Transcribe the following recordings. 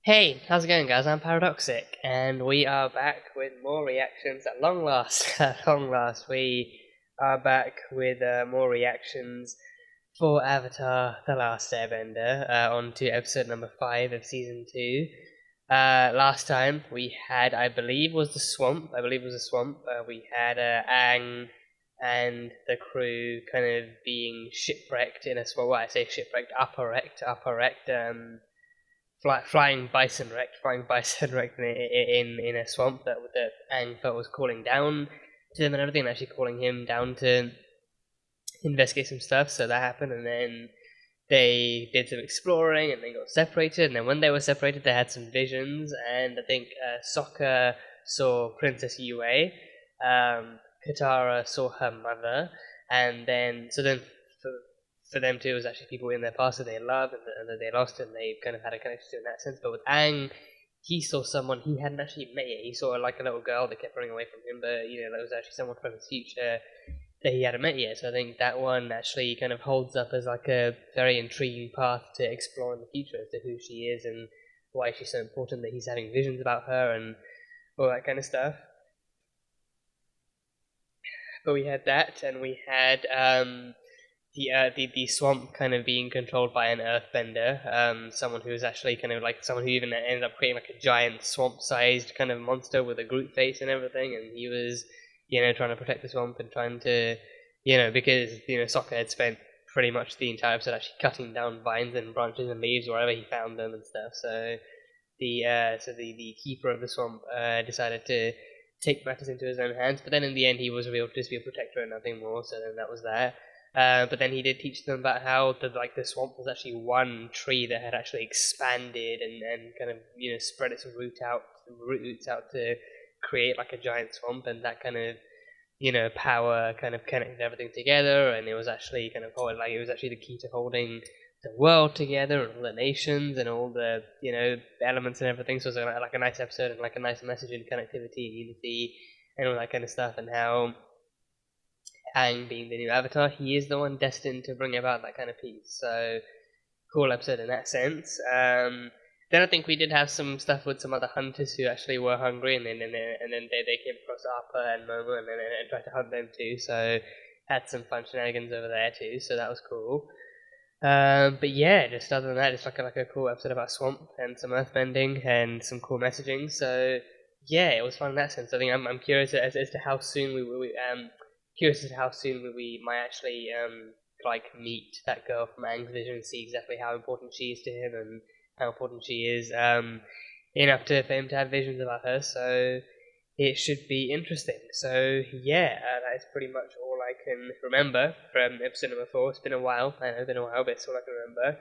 Hey, how's it going, guys? I'm Paradoxic, and we are back with more reactions at long last. At long last, we are back with more reactions for Avatar: The Last Airbender, on to episode number 5 of season 2. Last time we had, I believe, was the swamp. We had Aang and the crew kind of being shipwrecked in a swamp. Well, I say shipwrecked, upper-wrecked, flying bison wrecked in a swamp that Aang felt was calling down to them and everything, and actually calling him down to investigate some stuff. So that happened, and then they did some exploring, and they got separated. And then when they were separated, they had some visions, and I think Sokka saw Princess Yue, Katara saw her mother, and then for them too, it was actually people in their past that they loved and that they lost, and they kind of had a connection to in that sense. But with Aang, he saw someone he hadn't actually met yet. He saw like a little girl that kept running away from him, but that was actually someone from his future that he hadn't met yet. So I think that one actually kind of holds up as like a very intriguing path to explore in the future as to who she is and why she's so important, that he's having visions about her and all that kind of stuff. But we had that, and we had the swamp kind of being controlled by an earthbender, someone who was actually kind of like someone who even ended up creating like a giant swamp-sized kind of monster with a Groot face and everything, and he was, trying to protect the swamp and trying to, because, Sokka had spent pretty much the entire episode actually cutting down vines and branches and leaves wherever he found them and stuff, so the keeper of the swamp decided to take matters into his own hands, but then in the end he was revealed to just be a protector and nothing more, so then that was that. But then he did teach them about how the swamp was actually one tree that had actually expanded and kind of spread its roots out to create like a giant swamp, and that kind of power kind of connected everything together, and it was actually kind of it was actually the key to holding the world together and all the nations and all the elements and everything. So it was like a nice episode and like a nice message in connectivity and unity and all that kind of stuff, and how Aang, being the new Avatar, he is the one destined to bring about that kind of peace. So, cool episode in that sense. Then I think we did have some stuff with some other hunters who actually were hungry, and then they came across Appa and Momo and tried to hunt them too. So, had some fun shenanigans over there too. So that was cool. But yeah, just other than that, it's like a cool episode about swamp and some earthbending and some cool messaging. So yeah, it was fun in that sense. I think I'm curious as to how soon we might actually meet that girl from Aang's vision and see exactly how important she is to him and how important she is enough for him to have visions about her. So it should be interesting. So yeah, that is pretty much all I can remember from episode number 4. It's been a while. I know it's been a while, but it's all I can remember.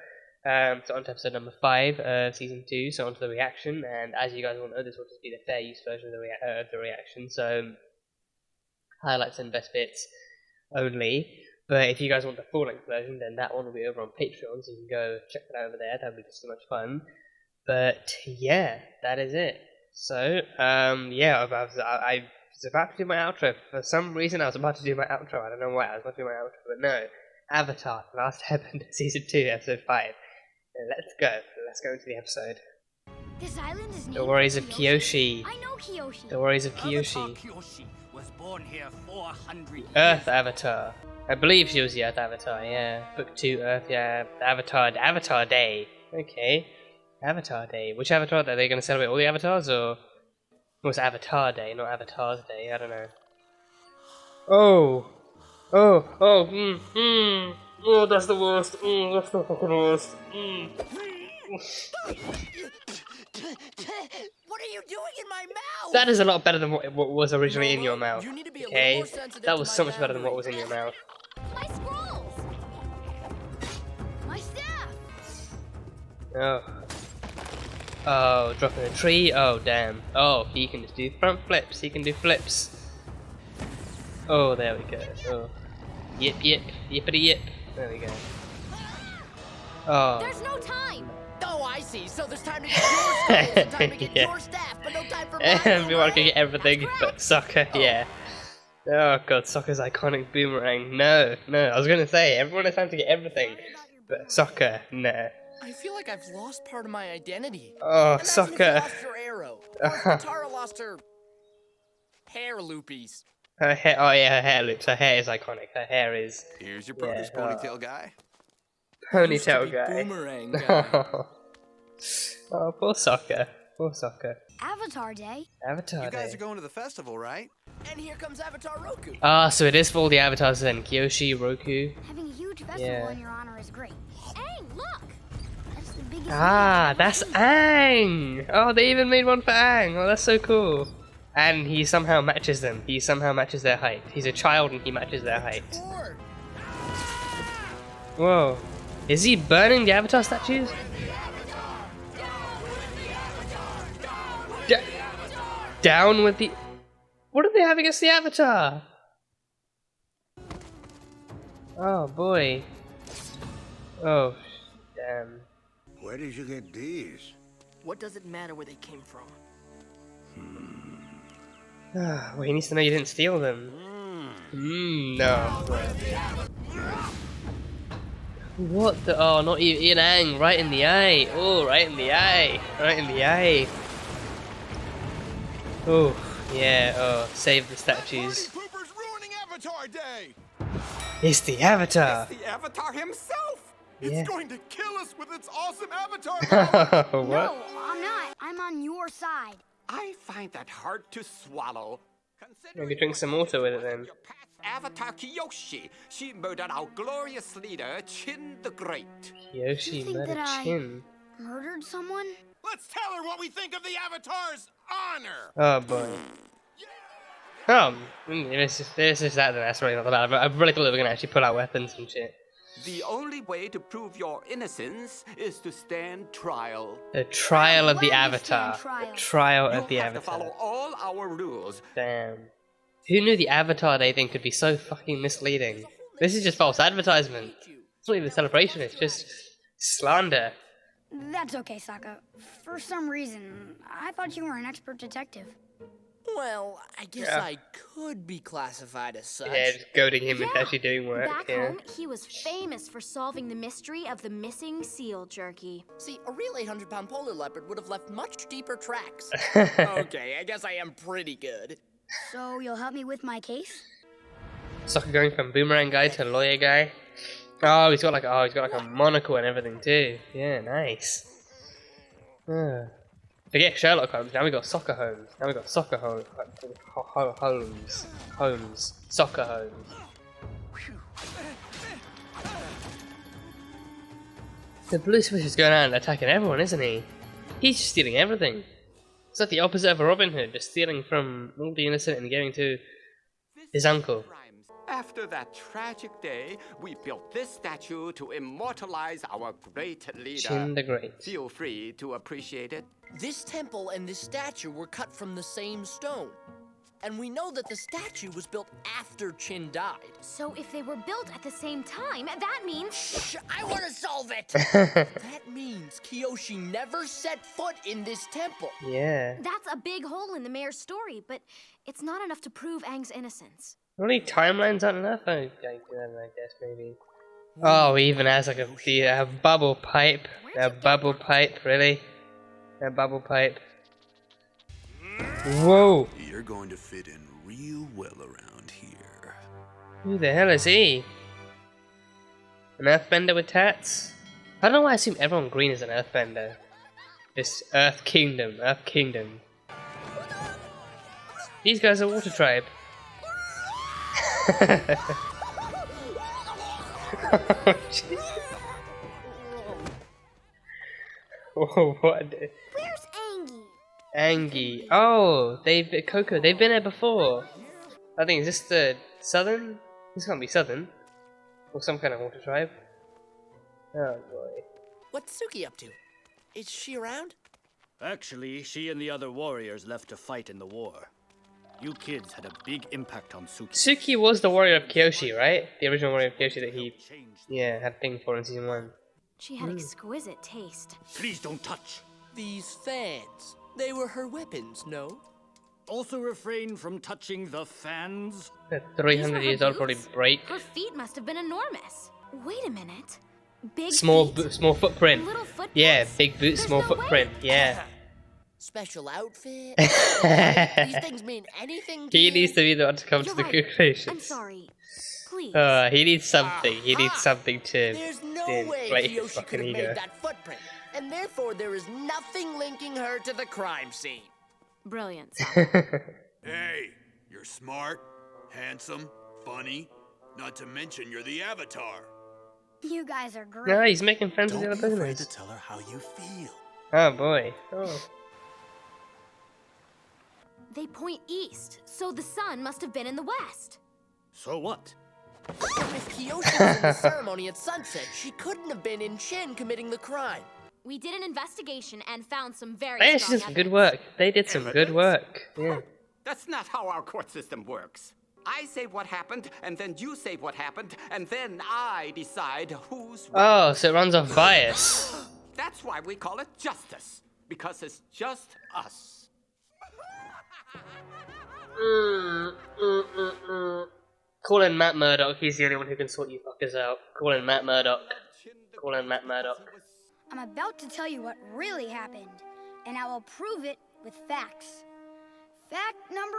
So on to episode number 5 of season 2. So on to the reaction, and as you guys all know, this will just be the fair use version of the reaction. So highlights and best bits only. But if you guys want the full-length version, then that one will be over on Patreon, so you can go check that out over there. That'll be just so much fun. But yeah, that is it. So yeah, I was about to do my outro. For some reason, I was about to do my outro. I don't know why I was about to do my outro, but no. Avatar: The Last Airbender, season 2, episode 5. Let's go. Let's go into the episode. This island is The Warriors of Kyoshi. I know Kyoshi. The Warriors of Kyoshi. Kyoshi was born here 400 years. Earth Avatar. I believe she was the Earth Avatar, yeah. Book 2, Earth, yeah. Avatar Day. Okay. Avatar Day. Which Avatar? Are they going to celebrate all the Avatars, or... Well, it's Avatar Day, not Avatar's Day. I don't know. Oh, that's the worst. That's the fucking worst. What are you doing in my mouth? That is a lot better than what was originally in your mouth. Okay? That was so much better than what was in your mouth. My scrolls. My staff. Oh, dropping a tree. Oh, damn. Oh, he can just do front flips. He can do flips. Oh, there we go. Oh. Yip, yippity yip. There we go. Oh. There's no time. Oh, I see. So there's time to get your scrolls and time to get your staff, but no time for mine. Everyone can get everything but Sokka, yeah. Oh god, Sokka's iconic boomerang. No. I was gonna say, everyone has time to get everything but Sokka, no. I feel like I've lost part of my identity. Oh, Imagine if you Sokka. lost your arrow. Or if Katara lost her hair loopies. Her hair. Oh yeah, her hair loops. Her hair is iconic. Her hair is Here's your brother's Yeah, ponytail guy. Used to ponytail be guy. Boomerang guy. Oh, poor Sokka. Poor Sokka. Avatar Day. Avatar You guys Day. are going to the festival, right? And here comes Avatar Roku. Ah, so it is for all the avatars then. Kyoshi, Roku. Having a huge festival Yeah. in your honor is great. Aang, look! That's the biggest Ah, thing I've that's ever Aang! Oh, they even made one for Aang. Oh, that's so cool. And he somehow matches them. He somehow matches their height. He's a child and he matches their height. Or Whoa. Is he burning the avatar statues? Down with the... What do they have against the avatar? Oh boy. Oh, damn. Where did you get these? what does it matter where they came from? Well, he needs to know you didn't steal them. No. What the? Oh, not even Aang, right in the eye. Oh, right in the eye. Right in the eye. Oh, yeah. Oh, save the statues. Pooper's ruining Avatar Day! It's the Avatar. The Avatar himself! Yeah. It's going to kill us with its awesome Avatar power! What? No, I'm not. I'm on your side. I find that hard to swallow. Maybe drink some water with it then. Your past avatar Kyoshi, she murdered our glorious leader, Chin the Great. Yoshi You think murdered that I- Chin. Murdered someone? Let's tell her what we think of the Avatar's honor! Oh boy. Oh, this is that then. That's really not that bad. I really thought they were gonna actually pull out weapons and shit. The only way to prove your innocence is to stand trial. The trial of the glad to stand Avatar. trial. The trial You of the have to Avatar. follow all our rules. Damn. Who knew the Avatar Day thing could be so fucking misleading? This is just false advertisement. It's not even a celebration, it's just slander. That's okay, Sokka. For some reason, I thought you were an expert detective. Well, I guess Yeah. I could be classified as such. Yeah, just goading him into actually doing work. Back Yeah. home, he was famous for solving the mystery of the missing seal jerky. See, a real 800-pound polar leopard would have left much deeper tracks. Okay, I guess I am pretty good. So you'll help me with my case? Sokka going from boomerang guy to lawyer guy. Oh, he's got like a monocle and everything too. Yeah, nice. Forget Sherlock Holmes. Now we got Soccer Holmes. Now we got Soccer Holmes. Holmes. Soccer Holmes. The blue switch is going out and attacking everyone, isn't he? He's just stealing everything. It's like the opposite of a Robin Hood, just stealing from all the innocent and giving to his uncle. After that tragic day, we built this statue to immortalize our great leader. Chin the Great. Feel free to appreciate it. This temple and this statue were cut from the same stone. And we know that the statue was built after Chin died. So if they were built at the same time, that means... Shh, I want to solve it! That means Kyoshi never set foot in this temple. Yeah. That's a big hole in the mayor's story, but it's not enough to prove Aang's innocence. Only timelines aren't enough? I guess maybe. Oh, he even has like a bubble pipe. A bubble pipe, really? A bubble pipe. Whoa! You're going to fit in real well around here. Who the hell is he? An earthbender with tats? I don't know why I assume everyone green is an earthbender. This Earth Kingdom, Earth Kingdom. These guys are water tribe. Oh, what? Where's Angie? Angie. Oh, Coco. They've been here before. I think, is this the southern? This can't be southern. Or some kind of water tribe. Oh boy. What's Suki up to? Is she around? Actually, she and the other warriors left to fight in the war. You kids had a big impact on Suki. Suki was the warrior of Kyoshi, right? The original warrior of Kyoshi that he, had thing for in season 1. She had exquisite taste. Please don't touch. These fans. They were her weapons, no? Also refrain from touching the fans. At These 300 were her years old, probably boots? break. Her feet must have been enormous. Wait a minute. Big Small feet? small footprint. Little footprints? Yeah, big boot, There's small no footprint. Yeah. Special outfit? These things mean anything to He you? needs to be the one to come You're to the right. conclusions. I'm sorry. Please. He needs something. He needs Aha! something to There's no way inflate his Kiyoshi could fucking have ego. made that footprint, and therefore there is nothing linking her to the crime scene. Brilliant. Hey, you're smart, handsome, funny. Not to mention you're the Avatar. You guys are great. No, he's making friends with Don't the be other afraid prisoners. to tell her how you feel. Oh boy. Oh. They point east, so the sun must have been in the west. So what? If Kiyoshi was in the ceremony at sunset, she couldn't have been in Chin committing the crime. We did an investigation and found some very They strong actually did some good evidence. work. They did some good work. Yeah. That's not how our court system works. I say what happened, and then you say what happened, and then I decide who's right. Oh, so it runs off bias. That's why we call it justice, because it's just us. Call in Matt Murdock. He's the only one who can sort you fuckers out. Call in Matt Murdock. Call in Matt Murdock. I'm about to tell you what really happened, and I will prove it with facts. Fact number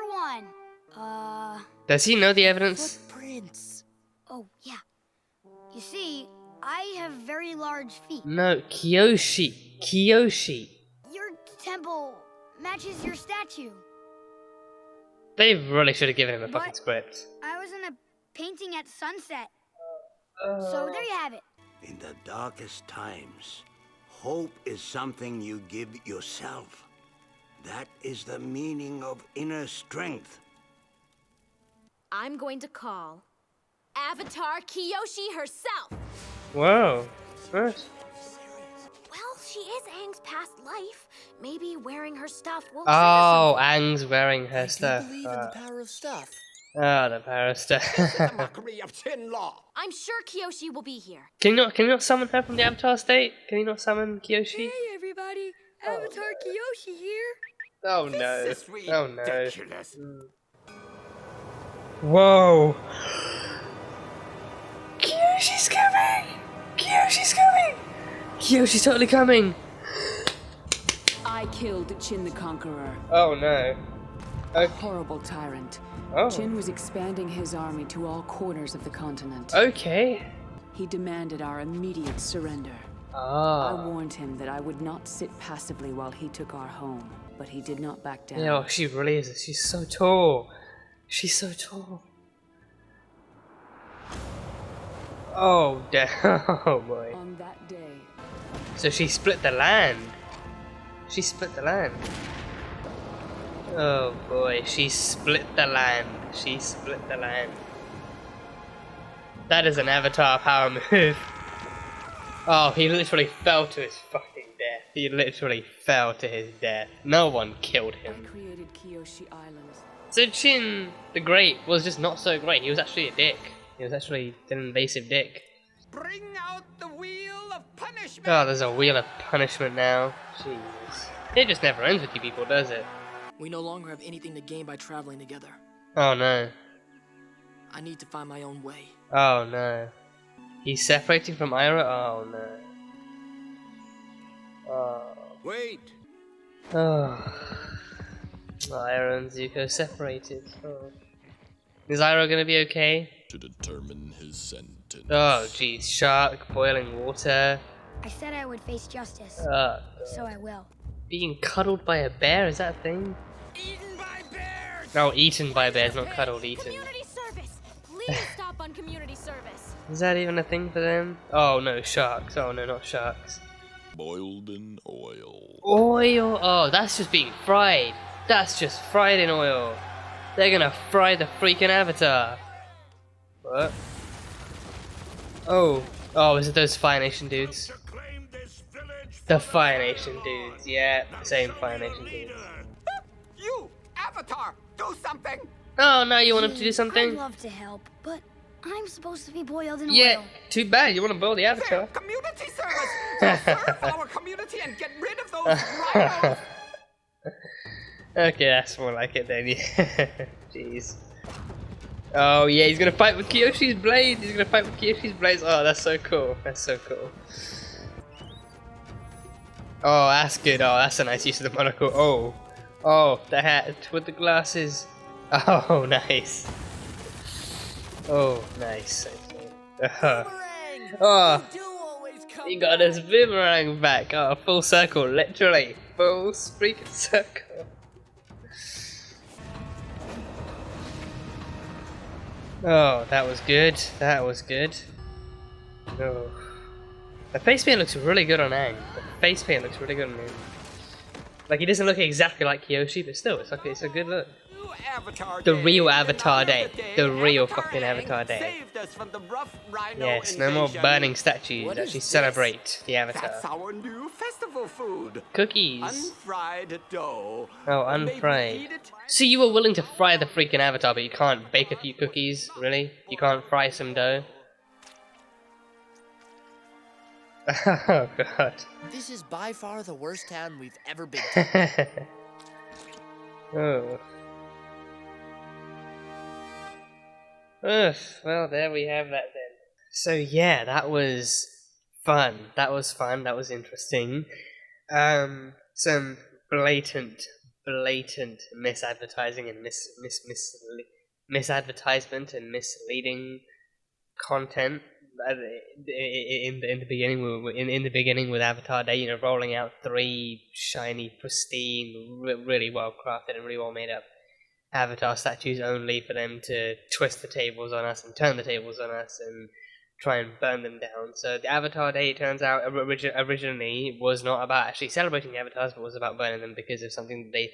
1. Does he know the evidence? Footprints. Oh, yeah. You see, I have very large feet. No, Kiyoshi. Kiyoshi. Your temple matches your statue. They really should have given him a fucking But- script. I was in a painting at sunset. So there you have it. In the darkest times, hope is something you give yourself. That is the meaning of inner strength. I'm going to call Avatar Kiyoshi herself. Whoa. What? Well, she is Aang's past life. Maybe wearing her stuff will Oh, Aang's wearing her I stuff. do believe in the power of stuff. Oh, the power stuff. The mockery of Chin law. I'm sure Kiyoshi will be here. Can you not summon her from the Avatar state? Can you not summon Kiyoshi? everybody. Avatar Kiyoshi here. Oh no. This is Oh no. ridiculous. Whoa. Kiyoshi's coming! Kiyoshi's coming! Kiyoshi's totally coming! I killed Chin the Conqueror, Oh no. a horrible tyrant. Oh. Chin was expanding his army to all corners of the continent. Okay. He demanded our immediate surrender. I Ah. warned him that I would not sit passively while he took our home, but he did not back down. Yeah, she really is. She's so tall. She's so tall. Oh, damn. Oh boy. On that day, So she split the land. She split the land. Oh boy, she split the land. She split the land. That is an Avatar power move. Oh, he literally fell to his fucking death. He literally fell to his death. No one killed I him. created Kyoshi Islands. So Chin the Great was just not so great. He was actually a dick. He was actually an invasive dick. Bring out the wheel of punishment. Oh, there's a wheel of punishment now. Jesus. It just never ends with you people, does it? We no longer have anything to gain by traveling together. Oh no. I need to find my own way. Oh no. He's separating from Ira? Oh no. Oh. Wait! Oh. Ira and Zuko separated. Oh. Is Ira gonna be okay? To determine his sentence. Oh jeez, shark, boiling water. I said I would face justice, so I will. Being cuddled by a bear, is that a thing? Eaten by bears. No, eaten by bears, not cuddled, eaten. Community service! Please stop on community service. Is that even a thing for them? Oh no, sharks. Oh no, not sharks. Boiled in oil. Oil? Oh, that's just being fried. That's just fried in oil. They're gonna fry the freaking Avatar. What? Oh. Oh, is it those Fire Nation dudes? The Fire Nation dudes, yeah, the same Fire Nation dudes. You, Avatar, do something. Oh, now you want him to do I'd something? love to help, but I'm supposed to be boiled in Yeah, oil. too bad, you want to build the Fair Avatar. community service. We'll serve our community and get rid of those rhinos. Okay, that's more like it then, yeah. Jeez. Oh yeah, he's gonna fight with Kyoshi's blades. He's gonna fight with Kyoshi's blades. Oh, that's so cool. That's so cool. Oh, that's good. Oh, that's a nice use of the monocle. Oh, oh, the hat with the glasses. Oh, nice. Oh, nice. Oh, he got his boomerang back. Oh, full circle, literally. Full freaking circle. Oh, that was good. That was good. Oh. The face paint looks really good on Aang. The face paint looks really good on him. Like, he doesn't look exactly like Kyoshi, but still, it's like it's a good look. The real Avatar Day. The real fucking Avatar Day. Yes, no more burning statues. Actually celebrate the Avatar. That's our new festival food. Cookies. Unfried dough. Oh, unfried. So you were willing to fry the freaking Avatar, but you can't bake a few cookies? Really? You can't fry some dough? Oh god. This is by far the worst town we've ever been to. Oh. Ugh, well, there we have that then. So yeah, that was fun. That was fun. That was interesting. Some blatant misadvertising and misadvertisement and misleading content in the beginning with Avatar Day. You know, rolling out 3 shiny, pristine, really well crafted and really well made up Avatar statues, only for them to twist the tables on us and turn the tables on us and try and burn them down. So the Avatar Day, it turns out, originally was not about actually celebrating the avatars, but was about burning them because of something that they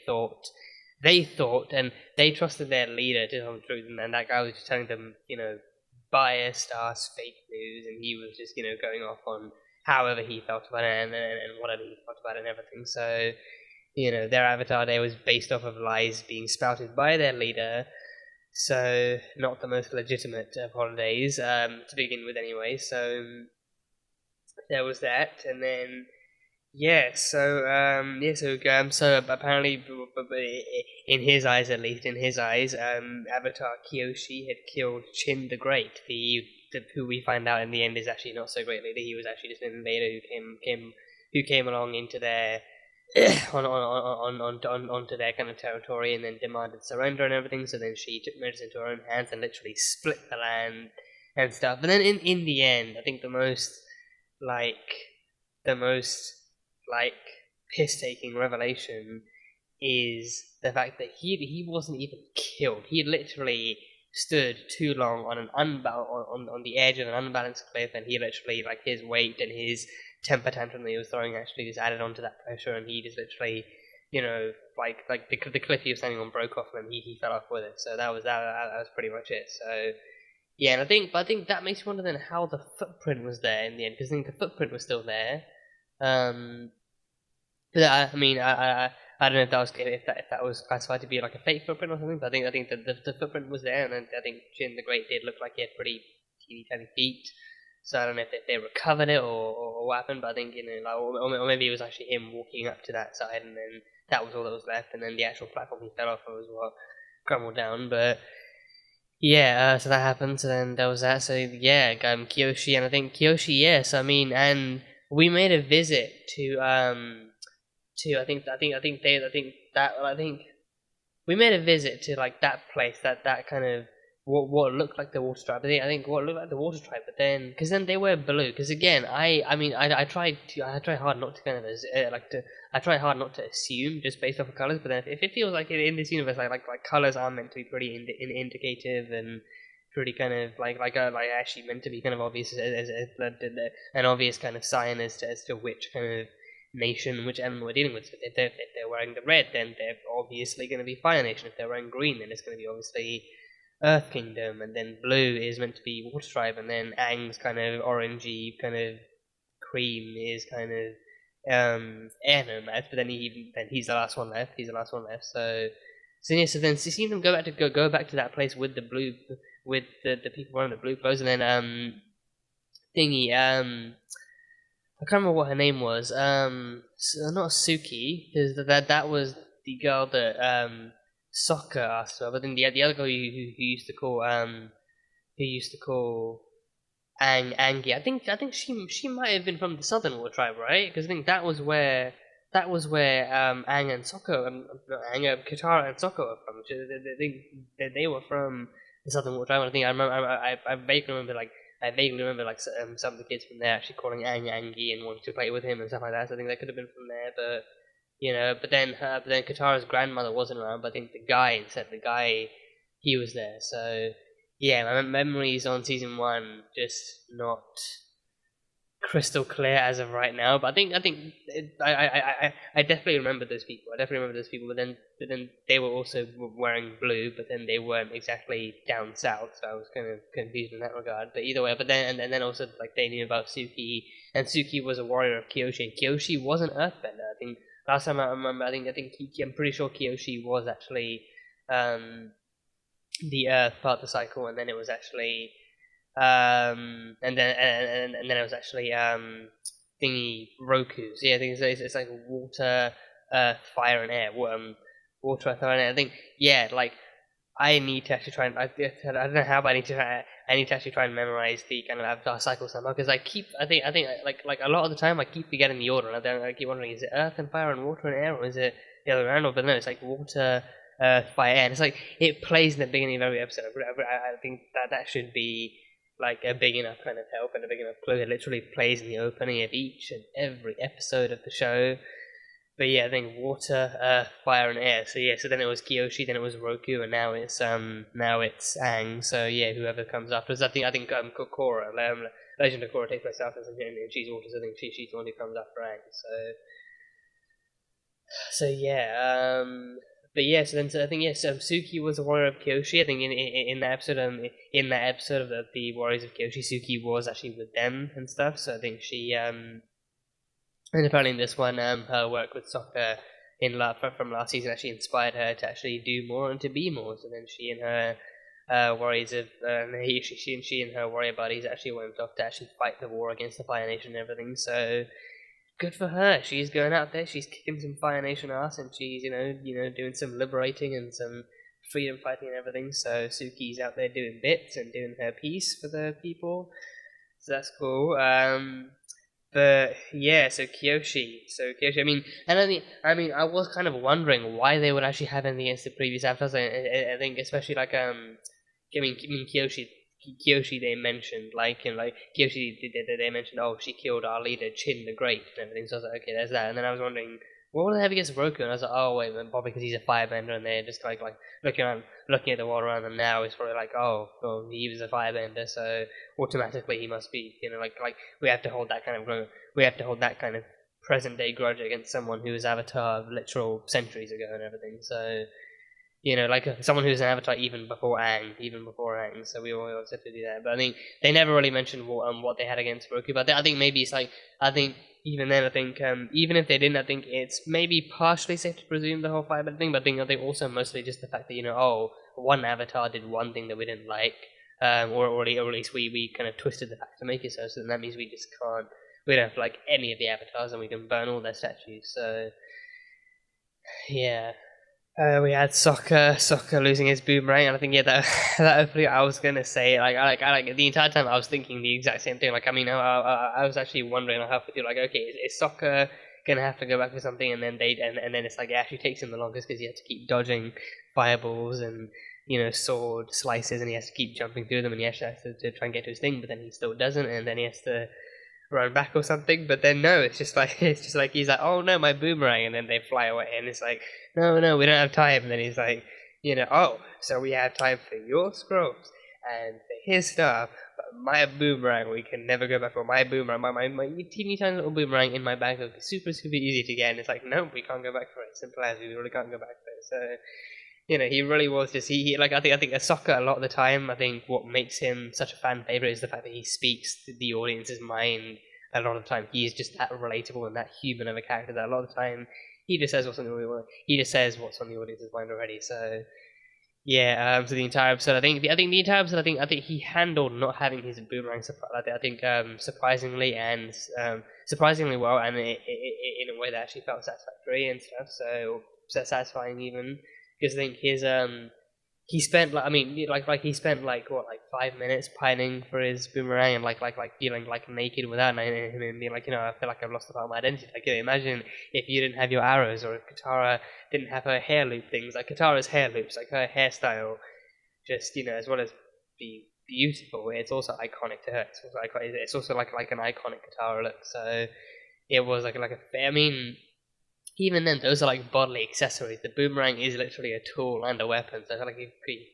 thought, and they trusted their leader to tell the truth, and that guy was just telling them, you know, biased ass fake news, and he was just, you know, going off on however he felt about it and whatever he felt about it and everything. So, you know, their Avatar Day was based off of lies being spouted by their leader, so not the most legitimate of holidays, to begin with anyway. So there was that, and then so apparently, in his eyes, at least in his eyes, Avatar Kyoshi had killed Chin the Great, who we find out in the end is actually not so great leader. He was actually just an invader who came along into their onto their kind of territory and then demanded surrender and everything. So then she took matters into her own hands and literally split the land and stuff. And then in the end, I think the most piss-taking revelation is the fact that he wasn't even killed. He literally stood too long on on the edge of an unbalanced cliff, and he literally, like, his weight and his temper tantrum that he was throwing actually just added on to that pressure, and he just literally, you know, like the cliff he was standing on broke off, and he fell off with it. So that was pretty much it. So yeah, and I think that makes you wonder then how the footprint was there in the end, because I think the footprint was still there. But I mean, I don't know if that was classified to be like a fake footprint or something. But I think that the footprint was there, and I think Jin the Great did look like he had pretty teeny tiny feet. So I don't know if they recovered it or what happened. But I think, you know, like, or maybe it was actually him walking up to that side, and then that was all that was left, and then the actual platform he fell off was what crumbled down. But yeah, so that happened. So then there was that. So yeah, Kyoshi, and I think Kyoshi, yes. I mean, and we made a visit to I think we made a visit to, like, that place, that kind of what looked like the water tribe. I think what looked like the water tribe, but then because then they were blue. Because again, I try hard not to kind of I try hard not to assume just based off of colors. But then if it feels like in this universe, like colors are meant to be pretty indicative and pretty kind of like actually meant to be kind of obvious as an obvious kind of sign as to which kind of nation, which element we're dealing with. So if they're wearing the red, then they're obviously going to be Fire Nation. If they're wearing green, then it's going to be obviously Earth Kingdom, and then blue is meant to be Water Tribe, and then Aang's kind of orangey kind of cream is kind of Air Nomad. But then he's the last one left. So then seeing them go back to that place with the blue, with the people wearing the blue clothes, and then I can't remember what her name was. Not Suki, because that was the girl that Soccer asked her, but then the other girl who used to call Angie. I think she might have been from the Southern War tribe, right? Because I think that was where Aang and Sokka, not Aang, Katara and Sokka were from. I think they were from the Southern War tribe. I think I remember I vaguely remember some of the kids from there actually calling Aang Angie and wanting to play with him and stuff like that. So I think that could have been from there, but. But then Katara's grandmother wasn't around. But I think the guy, he was there. So yeah, my memories on season 1 just not crystal clear as of right now. But I definitely remember those people. But then they were also wearing blue. But then they weren't exactly down south. So I was kind of confused in that regard. But either way, and then also like they knew about Suki, and Suki was a warrior of Kyoshi, and Kyoshi was an Earthbender. I think last time I remember, I'm pretty sure Kyoshi was actually the Earth part of the cycle, and then it was actually and then it was actually thingy Roku. So yeah, I think it's like water, earth, fire, and air. Water, earth, fire, and air. I think like I need to actually try and I don't know how, but I need to actually try and memorize the kind of Avatar cycle somehow, because I think like a lot of the time I keep forgetting the order, and I keep wondering, is it earth and fire and water and air, or is it the other way around? But no, it's like water, earth, fire, air, and it's like it plays in the beginning of every episode. I think that should be like a big enough kind of help and a big enough clue. It literally plays in the opening of each and every episode of the show. But yeah, I think water, earth, fire, and air. So yeah, so then it was Kyoshi, then it was Roku, and now it's Aang. So yeah, whoever comes after us, I think Korra, Legend of Korra takes place after us, and she's water. So I think she's the one who comes after Aang. So yeah, but yeah, so I think yes, Suki was a warrior of Kyoshi. I think in that episode, of the Warriors of Kyoshi, Suki was actually with them and stuff. So I think she and apparently in this one, her work with Sokka from last season actually inspired her to actually do more and to be more. So then she and her warriors of she and her warrior buddies actually went off to actually fight the war against the Fire Nation and everything. So good for her. She's going out there. She's kicking some Fire Nation ass, and she's doing some liberating and some freedom fighting and everything. So Suki's out there doing bits and doing her piece for the people. So that's cool. But yeah, so Kyoshi, I was kind of wondering why they would actually have anything against the previous avatars. I think especially like Kyoshi they mentioned Kyoshi they mentioned, oh, she killed our leader Chin the Great and everything. So I was like, okay, there's that. And then I was wondering, what would they have against Roku? And I was like, oh wait, probably because he's a firebender, and they're just like looking at the world around them now. It's probably like, oh, well, he was a firebender, so automatically he must be, we have to hold that kind of present day grudge against someone who was Avatar literal centuries ago and everything. So someone who's an Avatar even before Aang. So we always have to do that. But I think they never really mentioned what they had against Roku. But I think maybe it's like, I think even then, I think even if they didn't, I think it's maybe partially safe to presume the whole firebender thing. But I think also mostly just the fact that one Avatar did one thing that we didn't like, or at least we kind of twisted the facts to make it so. So then that means we just can't. We don't have to like any of the Avatars, and we can burn all their statues. So yeah. We had Sokka losing his boomerang, and I think that opening, I was gonna say I the entire time I was thinking the exact same thing. I was actually wondering halfway through, okay, is Sokka gonna have to go back for something, and then it's like it actually takes him the longest because he has to keep dodging fireballs and sword slices, and he has to keep jumping through them, and he actually has to try and get to his thing, but then he still doesn't, and then he has to run back or something. But then no, it's just like he's like, oh no, my boomerang, and then they fly away, and it's like, no, we don't have time. And then he's like, oh, so we have time for your scrolls and for his stuff, but my boomerang we can never go back for. My boomerang, my teeny tiny little boomerang in my bag would be super easy to get, and it's like, no, we can't go back for it. Simple as, we really can't go back for it. So he really was just I think Ahsoka a lot of the time. I think what makes him such a fan favorite is the fact that he speaks to the audience's mind a lot of the time. He is just that relatable and that human of a character that a lot of the time he just says what's on the audience's mind already. So yeah, so the entire episode, I think the entire episode, I think he handled not having his boomerang surprisingly well, and in a way that actually felt satisfactory and stuff. So satisfying even. because I think his he spent like, I mean, like he spent like what, like 5 minutes pining for his boomerang, and like feeling like naked without it, and being like, I feel like I've lost a part of my identity. Like, imagine if you didn't have your arrows, or if Katara didn't have her hair loop things. Like Katara's hair loops, like her hairstyle, just as well as be beautiful, it's also iconic to her. It's also it's also like an iconic Katara look. So it was like I mean, even then, those are like bodily accessories. The boomerang is literally a tool and a weapon. So I feel like you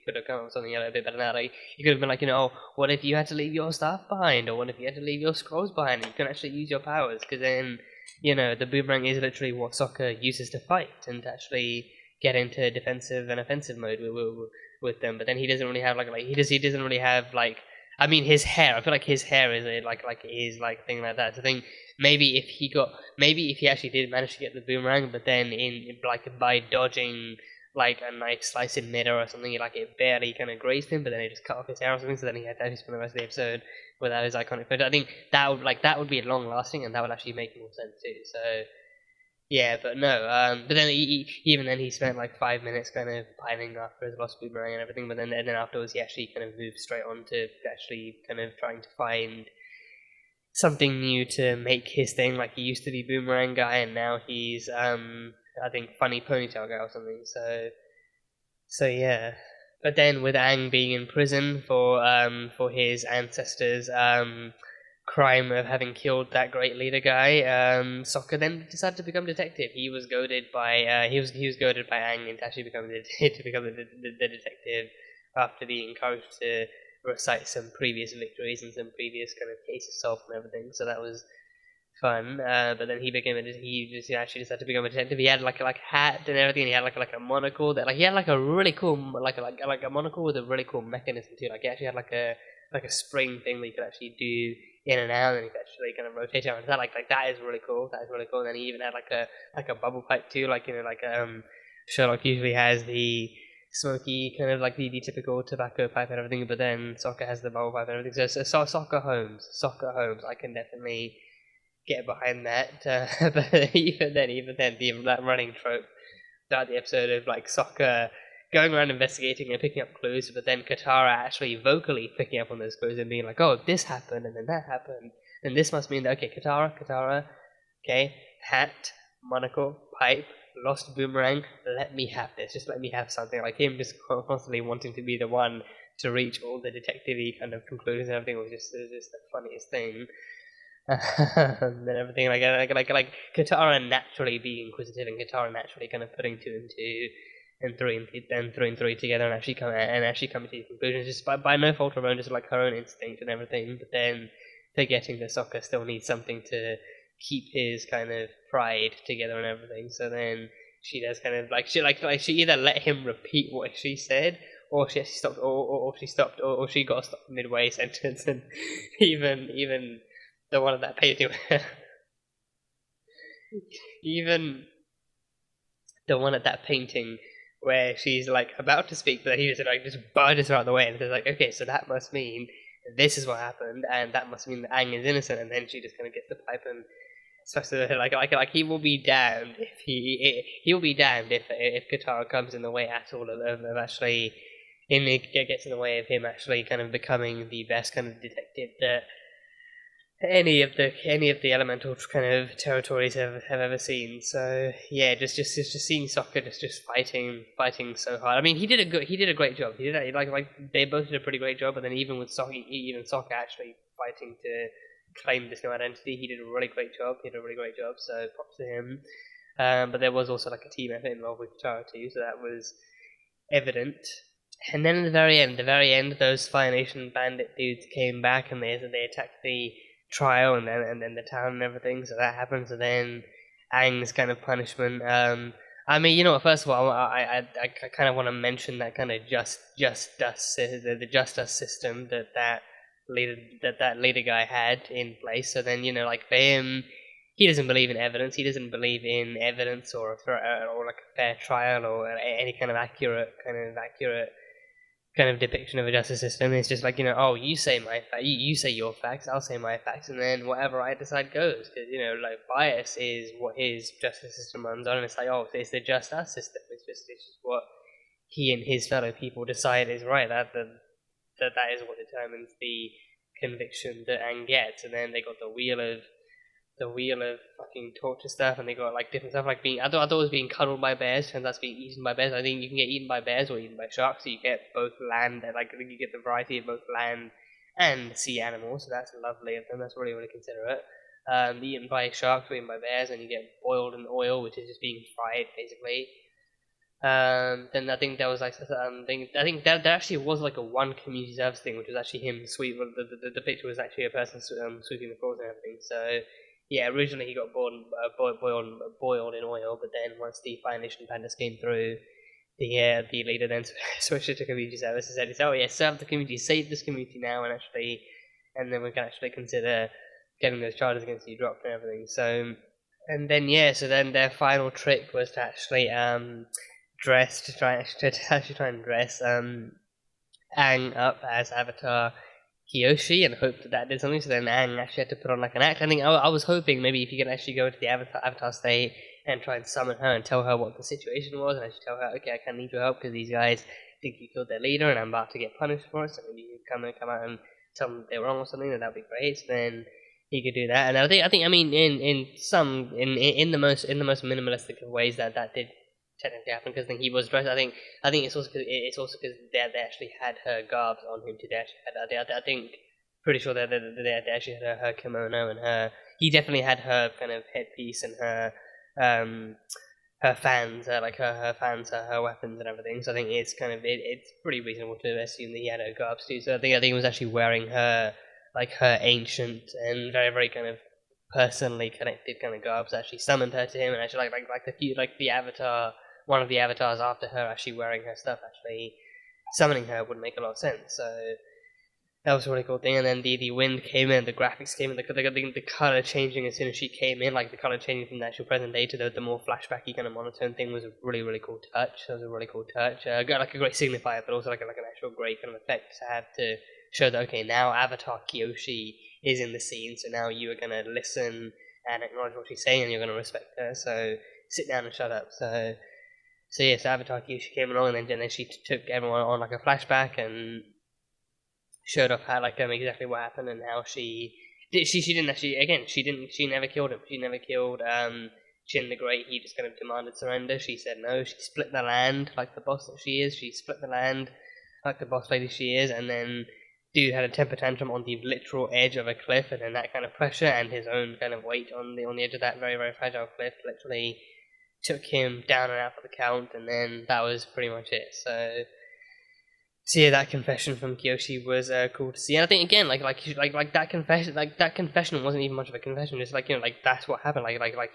could have come up with something a little bit better than that. Like, you could have been like, oh, what if you had to leave your staff behind, or what if you had to leave your scrolls behind, and you can actually use your powers? Because then, the boomerang is literally what Sokka uses to fight and to actually get into defensive and offensive mode with them. But then he doesn't really have he doesn't really have like. I mean, his hair. I feel like his hair is his thing like that. So I think maybe if he actually did manage to get the boomerang, but then by dodging like a knife slice in midair or something, it barely kind of grazed him, but then it just cut off his hair or something. So then he had to actually spend the rest of the episode without his iconic photo. I think that would be long lasting, and that would actually make more sense too. So. Yeah, but no. But then even then he spent like 5 minutes kind of pining after his lost boomerang and everything. But then afterwards he actually kind of moved straight on to actually kind of trying to find something new to make his thing. Like, he used to be boomerang guy, and now he's I think funny ponytail guy or something. So yeah. But then with Aang being in prison for his ancestors' crime of having killed that great leader guy, Sokka then decided to become detective. He was goaded by he was goaded by Aang into actually becoming the detective after being encouraged to recite some previous victories and some previous kind of cases solved and everything. So that was fun. But then he just actually decided to become a detective. He had like a hat and everything. And he had like a monocle that he had like a really cool like a monocle with a really cool mechanism too. Like, he actually had like a spring thing that you could actually do in and out, and you could actually kind of rotate around. That that is really cool. That is really cool. And then he even had like a bubble pipe too. Sherlock usually has the smoky kind of like the typical tobacco pipe and everything, but then Sokka has the bubble pipe and everything. So Sokka Holmes, I can definitely get behind that. But even then, that running trope throughout the episode of like Sokka going around investigating and picking up clues, but then Katara actually vocally picking up on those clues and being like, oh, this happened, and then that happened, and this must mean that, okay, Katara, okay, hat, monocle, pipe, lost boomerang, let me have this, just let me have something. Like, him just constantly wanting to be the one to reach all the detective-y kind of conclusions and everything was just the funniest thing. And everything like Katara naturally being inquisitive, and Katara naturally kind of putting two and two and three and three together and actually coming to these conclusions just by no fault of her own, just like her own instinct and everything. But then forgetting that Sokka still needs something to keep his kind of pride together and everything. So then she does kind of she either let him repeat what she said, or she stopped, or she got stopped midway sentence, and even the one of that painting, even the one at that painting where she's like about to speak, but then he just barges her out of the way, and says like, okay, so that must mean this is what happened, and that must mean that Aang is innocent, and then she just kind of gets the pipe and especially like he will be damned if he will be damned if Katara comes in the way at all of actually gets in the way of him actually kind of becoming the best kind of detective that any of the elemental kind of territories have ever seen. So yeah, just seeing Sokka just fighting so hard. I mean, he did a great job. He did like they both did a pretty great job. But then even Sokka actually fighting to claim this new identity, he did a really great job. So props to him. But there was also like a team effort involved with Katara too, so that was evident. And then at the very end, those Fire Nation bandit dudes came back and they attacked the trial and then the town and everything. So that happens, and then Aang's kind of punishment. I mean, first of all, I kind of want to mention that kind of the justice system that leader guy had in place. So then like for him, he doesn't believe in evidence. He doesn't believe in evidence or like a fair trial or any kind of accurate kind of depiction of a justice system. It's just like, oh, you say you say your facts, I'll say my facts, and then whatever I decide goes. Because like bias is what his justice system runs on, and it's like, oh, it's the just us system. It's just what he and his fellow people decide is right, that is what determines the conviction that Aang gets. And then they got the wheel of fucking torture stuff, and they got like different stuff, like being, I thought it was being cuddled by bears, turns out it's being eaten by bears. I think you can get eaten by bears or eaten by sharks, so you get both land, like I think you get the variety of both land and sea animals, so that's lovely of them, that's really, really considerate. Eaten by sharks or eaten by bears, and you get boiled in oil, which is just being fried, basically. Then I think there was like I think that actually was like a one community service thing, which was actually him sweep. The picture was actually a person sweeping the floors and everything. So yeah, originally he got boiled in oil, but then once the Fire Nation Pandas came through, the leader then switched it to community service and said, "Oh yeah, serve the community, save this community now, and then we can actually consider getting those charges against you dropped and everything." So and then so then their final trick was to actually try and dress Aang up as Avatar Kyoshi and hope that did something. So then Aang actually had to put on like an act. I think I was hoping maybe if you could actually go into the Avatar state and try and summon her and tell her what the situation was, and actually tell her, okay, I kind of need your help because these guys think you killed their leader and I'm about to get punished for it. So maybe you can come out and tell them they're wrong or something, and that'd be great. So then he could do that. And I think I mean in the most minimalistic of ways that did technically happen, because I think he was dressed. I think it's also because they actually had her garbs on him too. They actually had, I think, pretty sure they actually had her kimono and her. He definitely had her kind of headpiece and her fans, her weapons and everything. So I think it's kind of it's pretty reasonable to assume that he had her garbs too. So I think he was actually wearing her ancient and very, very kind of personally connected kind of garbs. Actually summoned her to him, and actually the avatar. One of the avatars after her actually wearing her stuff, actually summoning her would make a lot of sense. So that was a really cool thing. And then the wind came in, the graphics came in, the color changing as soon as she came in, like the color changing from the actual present day to the more flashbacky kind of monotone thing was a really, really cool touch. That was a really cool touch. Got like a great signifier, but also like an actual great kind of effect to have to show that, okay, now Avatar Kyoshi is in the scene, so now you are going to listen and acknowledge what she's saying, and you're going to respect her, so sit down and shut up. So yes, Avatar Kyoshi came along, and then she took everyone on like a flashback and showed off how exactly what happened and how she didn't actually, again, she never killed him. She never killed Chin the Great. He just kind of demanded surrender. She said no. She split the land like the boss that she is. She split the land like the boss lady she is, and then dude had a temper tantrum on the literal edge of a cliff, and then that kind of pressure and his own kind of weight on the edge of that very, very fragile cliff literally took him down and out for the count, and then that was pretty much it. So yeah, that confession from Kyoshi was cool to see. And I think again, like that confession wasn't even much of a confession. Just that's what happened.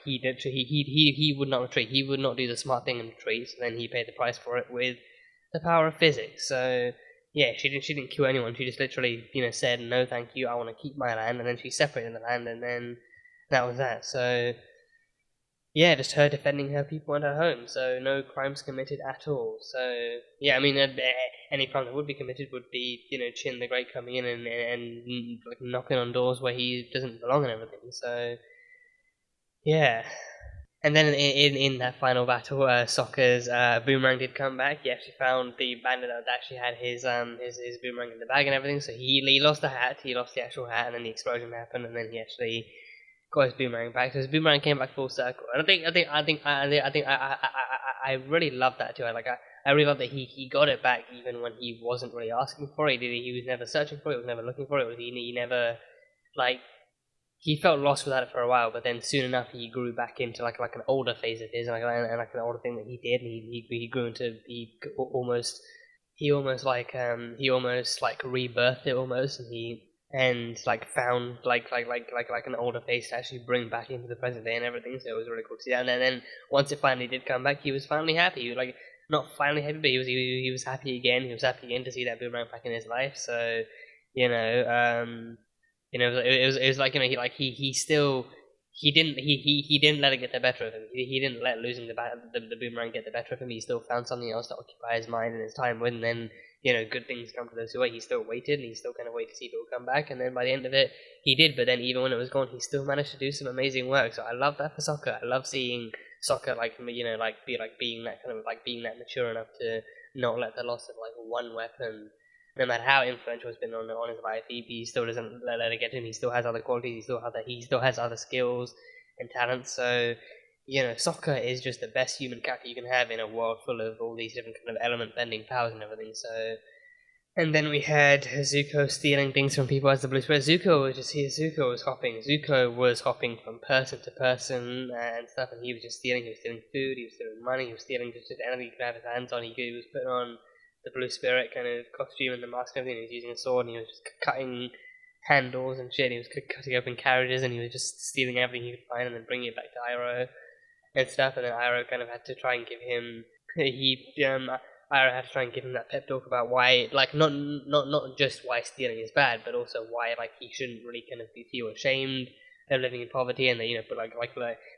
He would not retreat. He would not do the smart thing and retreat. So then he paid the price for it with the power of physics. So yeah, she didn't kill anyone. She just literally said no, thank you. I want to keep my land, and then she separated the land, and then that was that. So yeah, just her defending her people and her home, so no crimes committed at all. So yeah, I mean, any crime that would be committed would be, Chin the Great coming in and knocking on doors where he doesn't belong and everything. So yeah, and then in that final battle, Sokka's boomerang did come back. He actually found the bandit that actually had his boomerang in the bag and everything. So he lost the hat, he lost the actual hat, and then the explosion happened, and then he actually got his boomerang back. So his boomerang came back full circle, and I really love that too. I really love that he got it back even when he wasn't really asking for it. He was never searching for it. He was never looking for it. He never he felt lost without it for a while. But then soon enough, he grew back into like an older phase of his, and an older thing that he did. And he grew into he almost rebirthed it almost, and found an older face to actually bring back into the present day and everything. So it was really cool to see that. And then once it finally did come back, he was finally happy. He was not finally happy, but he was happy again. He was happy again to see that boomerang back in his life. So it he didn't let it get the better of him. He didn't let losing the boomerang get the better of him. He still found something else to occupy his mind and his time with, and then good things come to those who wait. He still waited, and he still kind of waited to see if it would come back, and then by the end of it, he did. But then even when it was gone, he still managed to do some amazing work. So I love that for Sokka. I love seeing Sokka being that mature enough to not let the loss of one weapon, no matter how influential it's been on his life, he still doesn't let it get to him. He still has other qualities. He still has other skills and talents. So Sokka is just the best human character you can have in a world full of all these different kind of element bending powers and everything. So. And then we had Zuko stealing things from people as the Blue Spirit. Zuko was hopping. Zuko was hopping from person to person and stuff, and he was just stealing. He was stealing food. He was stealing money. He was stealing just anything he could have his hands on. He was putting on the Blue Spirit kind of costume and the mask and everything. He was using a sword, and he was just cutting handles and shit. He was cutting open carriages, and he was just stealing everything he could find and then bringing it back to Iroh and stuff. And then Iroh kind of had to try and give him Iroh had to try and give him that pep talk about why, not just why stealing is bad, but also why, he shouldn't really kind of feel ashamed of living in poverty, and that, but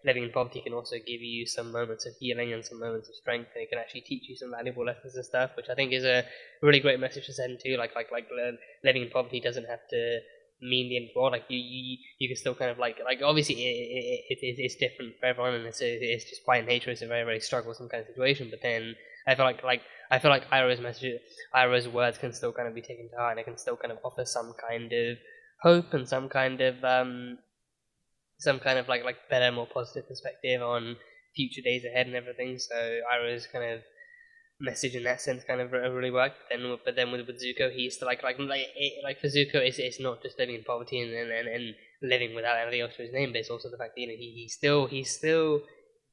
living in poverty can also give you some moments of healing and some moments of strength, and it can actually teach you some valuable lessons and stuff, which I think is a really great message to send too. Living in poverty doesn't have to mean the end of the world. You can still kind of obviously it's different for everyone, and it's just by nature it's a very, very strugglesome kind of situation. But then I feel like Iroh's words can still kind of be taken to heart, and it can still kind of offer some kind of hope and some kind of better, more positive perspective on future days ahead and everything. So Iroh's kind of message in that sense kind of really worked. But then with Zuko, he's still for Zuko, it's not just living in poverty and living without anything else to his name, but it's also the fact that he's still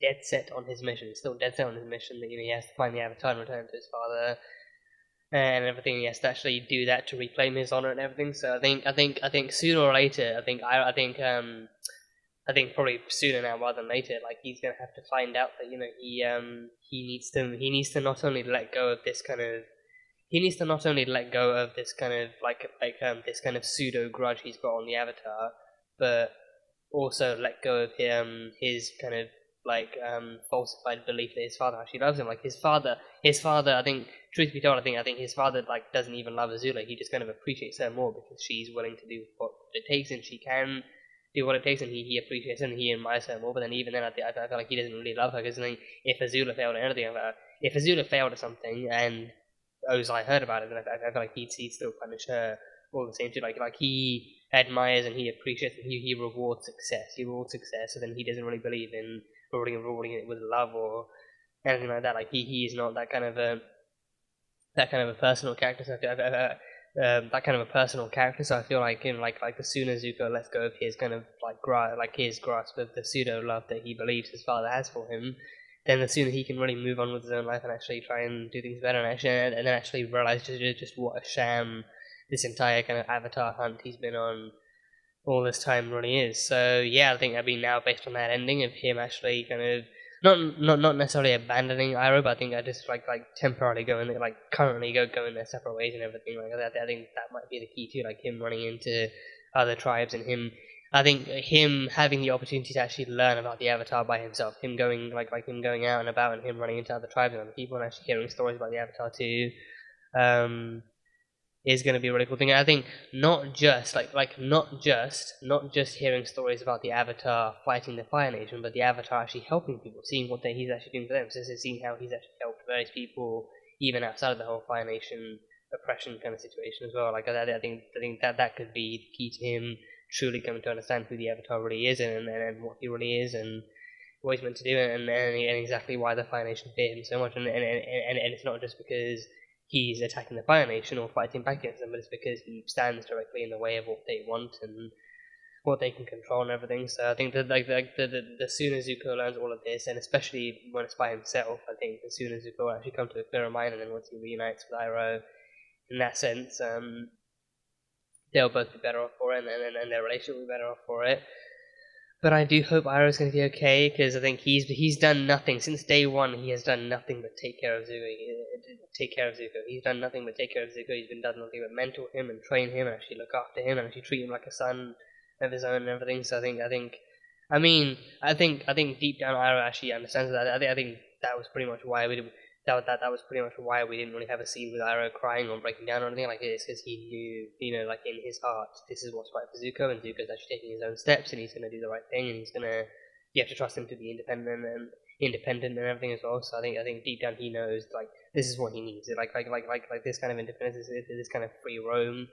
dead set on his mission. He's still dead set on his mission that he has to find the Avatar and return to his father and everything. He has to actually do that to reclaim his honor and everything. So I think sooner or later, I think probably sooner now rather than later, he's gonna have to find out that he needs to not only let go of this kind of this kind of pseudo grudge he's got on the Avatar, but also let go of his kind of falsified belief that his father actually loves him. His father, I think, truth be told, I think his father doesn't even love Azula. He just kind of appreciates her more because she's willing to do what it takes, and she can do what it takes, and he appreciates her and he admires her more. But then even then, I feel like he doesn't really love her, because if Azula failed at anything, if Azula failed at something and Ozai heard about it, then I feel like he'd still punish her all the same too. He admires and he appreciates and he rewards success. So then he doesn't really believe in rewarding it with love or anything like that. He is not that kind of a personal character. So So I feel like the sooner Zuko lets go of his kind of his grasp of the pseudo love that he believes his father has for him, then the sooner he can really move on with his own life and actually try and do things better, and then actually realize just what a sham this entire kind of Avatar hunt he's been on all this time really is. So yeah, I think now based on that ending of him actually kind of not necessarily abandoning Iroh, but I think I just temporarily currently going their separate ways and everything like that. I think that might be the key too, him running into other tribes and him having the opportunity to actually learn about the Avatar by himself, him going him going out and about and him running into other tribes and other people and actually hearing stories about the Avatar too. Is going to be a really cool thing. And I think not just hearing stories about the Avatar fighting the Fire Nation, but the Avatar actually helping people, seeing what he's actually doing for them. So seeing how he's actually helped various people, even outside of the whole Fire Nation oppression kind of situation as well. I think that could be the key to him truly coming to understand who the Avatar really is and what he really is and what he's meant to do and exactly why the Fire Nation fear him so much. And it's not just because he's attacking the Fire Nation or fighting back against them, but it's because he stands directly in the way of what they want and what they can control and everything. So I think that the sooner Zuko learns all of this, and especially when it's by himself, I think the sooner Zuko will actually come to a clearer mind, and then once he reunites with Iroh, in that sense, they'll both be better off for it, and their relationship will be better off for it. But I do hope Iroh's going to be okay, because I think he's done nothing since day one. He has done nothing but take care of Zuko. He's done nothing but take care of Zuko. He's been done nothing but mentor him and train him and actually look after him and actually treat him like a son of his own and everything. So I think deep down Iroh actually understands that. I think that was pretty much why we didn't. That was pretty much why we didn't really have a scene with Iroh crying or breaking down or anything like this, because he knew, in his heart, this is what's right for Zuko, and Zuko's actually taking his own steps, and he's going to do the right thing, and you have to trust him to be independent, and independent and everything as well. So I think deep down he knows like this is what he needs. Like this kind of independence, this kind of free roam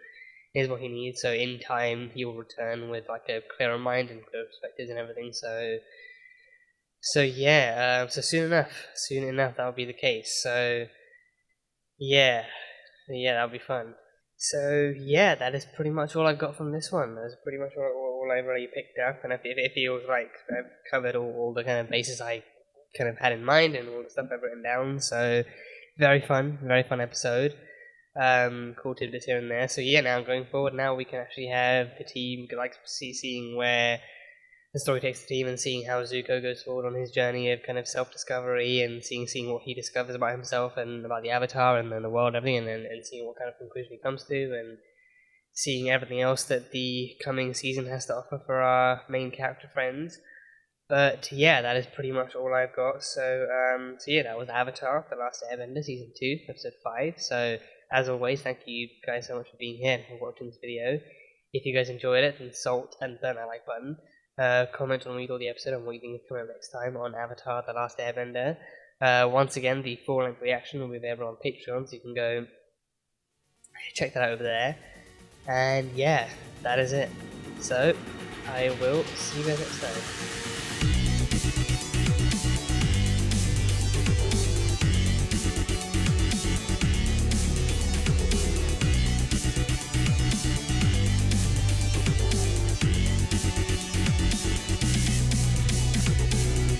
is what he needs. So in time he will return with like a clearer mind and clearer perspectives and everything. So yeah, so soon enough that'll be the case. So yeah, that'll be fun. So yeah, that is pretty much all I've got from this one. That's pretty much all I've really picked up, and it feels like I've covered all the kind of bases I kind of had in mind and all the stuff I've written down. So very fun episode. Cool tidbits here and there. So yeah, now going forward, now we can actually have the team like seeing where the story takes the team and seeing how Zuko goes forward on his journey of kind of self-discovery and seeing what he discovers about himself and about the Avatar and then the world and everything, and seeing what kind of conclusion he comes to, and seeing everything else that the coming season has to offer for our main character friends. But yeah, that is pretty much all I've got. So yeah, that was Avatar: The Last Airbender, Season 2, Episode 5. So as always, thank you guys so much for being here and for watching this video. If you guys enjoyed it, then salt and burn that like button. Comment on what you thought of the episode and what you think is coming up next time on Avatar: The Last Airbender. Once again, the full-length reaction will be available on Patreon, so you can go check that out over there. And yeah, that is it. So, I will see you guys next time.